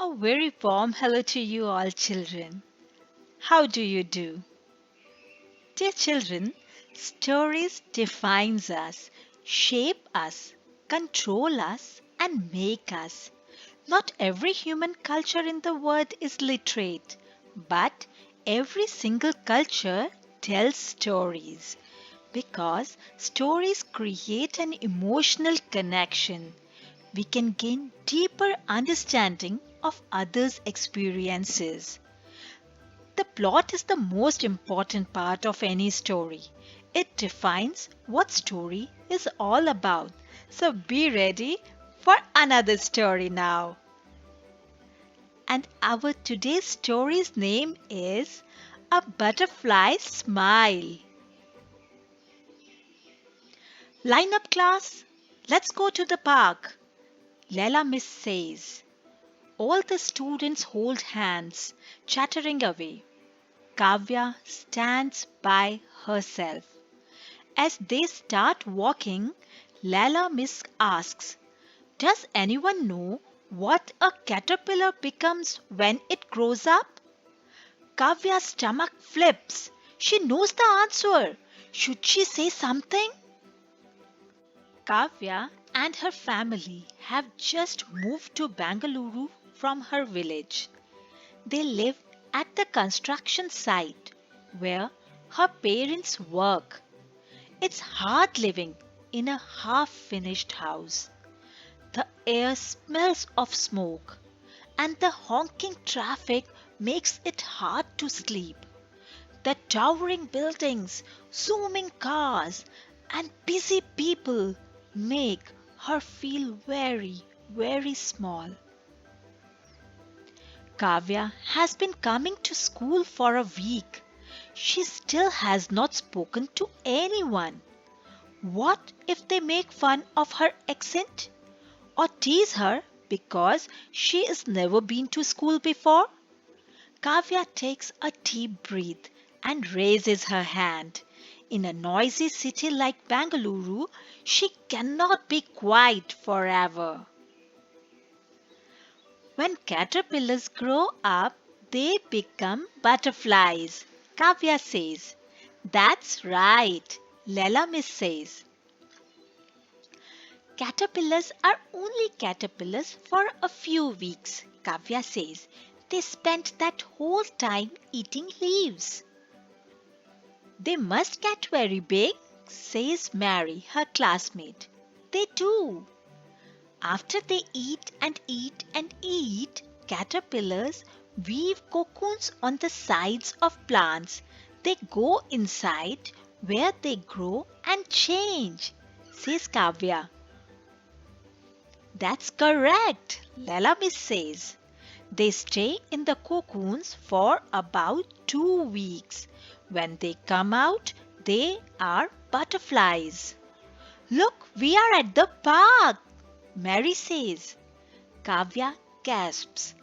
A very warm hello to you all, children. How do you do? Dear children, stories defines us, shape us, control us, and make us. Not every human culture in the world is literate, but every single culture tells stories because stories create an emotional connection. We can gain deeper understanding of others' experiences. The plot is the most important part of any story. It defines what story is all about. So be ready for another story now. And our today's story's name is A Butterfly Smile. Line up, class. Let's go to the park. Leila Miss says. All the students hold hands, chattering away. Kavya stands by herself. As they start walking, Lala Miss asks, does anyone know what a caterpillar becomes when it grows up? Kavya's stomach flips. She knows the answer. Should she say something? Kavya and her family have just moved to Bangalore from her village. They live at the construction site where her parents work. It's hard living in a half finished house. The air smells of smoke, and the honking traffic makes it hard to sleep. The towering buildings, zooming cars, and busy people make her feel very, very small. Kavya has been coming to school for a week. She still has not spoken to anyone. What if they make fun of her accent? Or tease her because she has never been to school before? Kavya takes a deep breath and raises her hand. In a noisy city like Bangalore, she cannot be quiet forever. When caterpillars grow up, they become butterflies, Kavya says. That's right, Lela Miss says. Caterpillars are only caterpillars for a few weeks, Kavya says. They spend that whole time eating leaves. They must get very big, says Mary, her classmate. They do. After they eat and eat and eat, caterpillars weave cocoons on the sides of plants. They go inside where they grow and change, says Kavya. That's correct, Lela Miss says. They stay in the cocoons for about 2 weeks. When they come out, they are butterflies. Look, we are at the park, Mary says. Kavya gasps.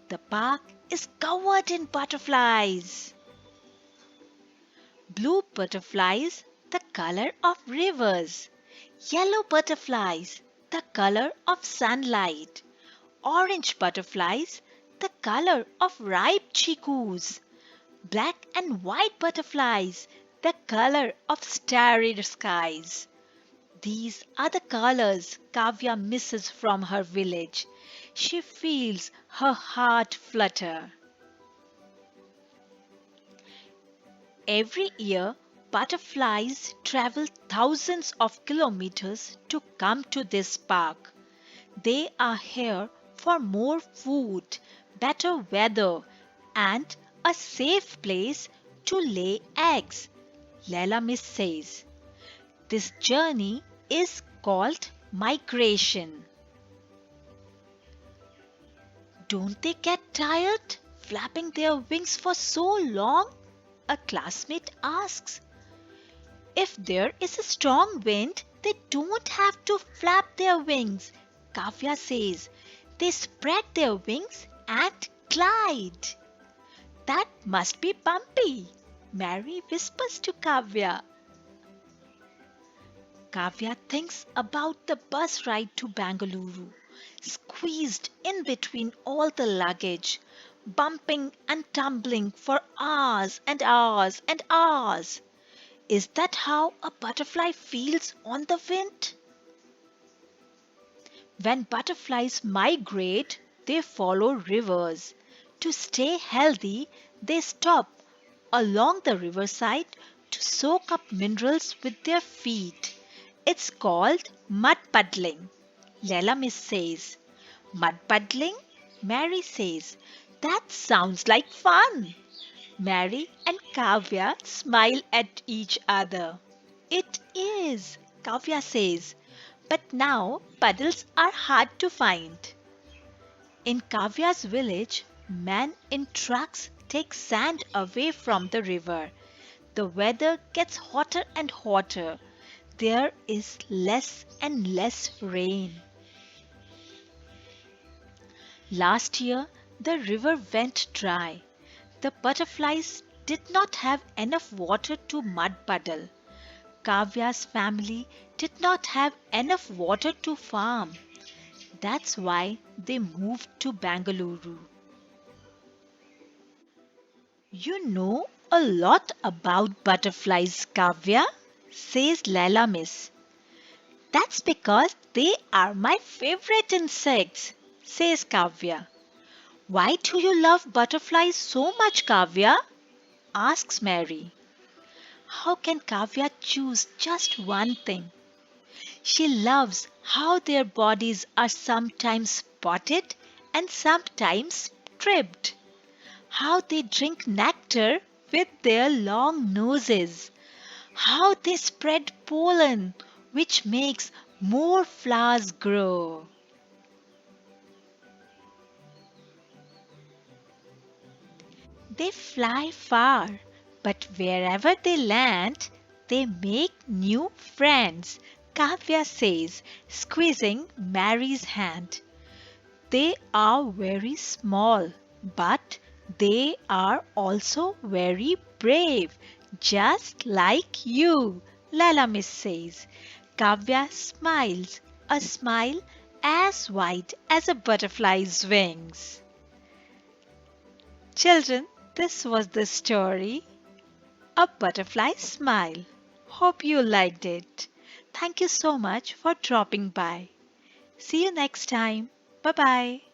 The park is covered in butterflies. Blue butterflies, the color of rivers. Yellow butterflies, the color of sunlight. Orange butterflies, the color of ripe chickoos. Black and white butterflies, the color of starry skies. These are the colors Kavya misses from her village. She feels her heart flutter. Every year, butterflies travel thousands of kilometers to come to this park. They are here for more food, better weather, and a safe place to lay eggs, Lela Miss says. This journey is called migration. Don't they get tired flapping their wings for so long? A classmate asks. If there is a strong wind, they don't have to flap their wings, Kavya says. They spread their wings and glide. That must be bumpy, Mary whispers to Kavya. Kavya thinks about the bus ride to Bangalore. squeezed in between all the luggage, bumping and tumbling for hours and hours and hours. Is that how a butterfly feels on the wind? When butterflies migrate, they follow rivers. To stay healthy, they stop along the riverside to soak up minerals with their feet. It's called mud puddling. Lela Miss says. Mud puddling? Mary says. That sounds like fun. Mary and Kavya smile at each other. It is, Kavya says. But now puddles are hard to find. In Kavya's village, men in trucks take sand away from the river. The weather gets hotter and hotter. There is less and less rain. Last year, the river went dry. The butterflies did not have enough water to mud puddle. Kavya's family did not have enough water to farm. That's why they moved to Bangalore. You know a lot about butterflies, Kavya, says Laila Miss. That's because they are my favorite insects, says Kavya. Why do you love butterflies so much, Kavya? Asks Mary. How can Kavya choose just one thing? She loves how their bodies are sometimes spotted and sometimes stripped, how they drink nectar with their long noses, how they spread pollen, which makes more flowers grow. They fly far, but wherever they land, they make new friends, Kavya says, squeezing Mary's hand. They are very small, but they are also very brave, just like you, Lala Miss says. Kavya smiles, a smile as wide as a butterfly's wings. Children, this was the story A Butterfly Smile. Hope you liked it. Thank you so much for dropping by. See you next time. Bye bye.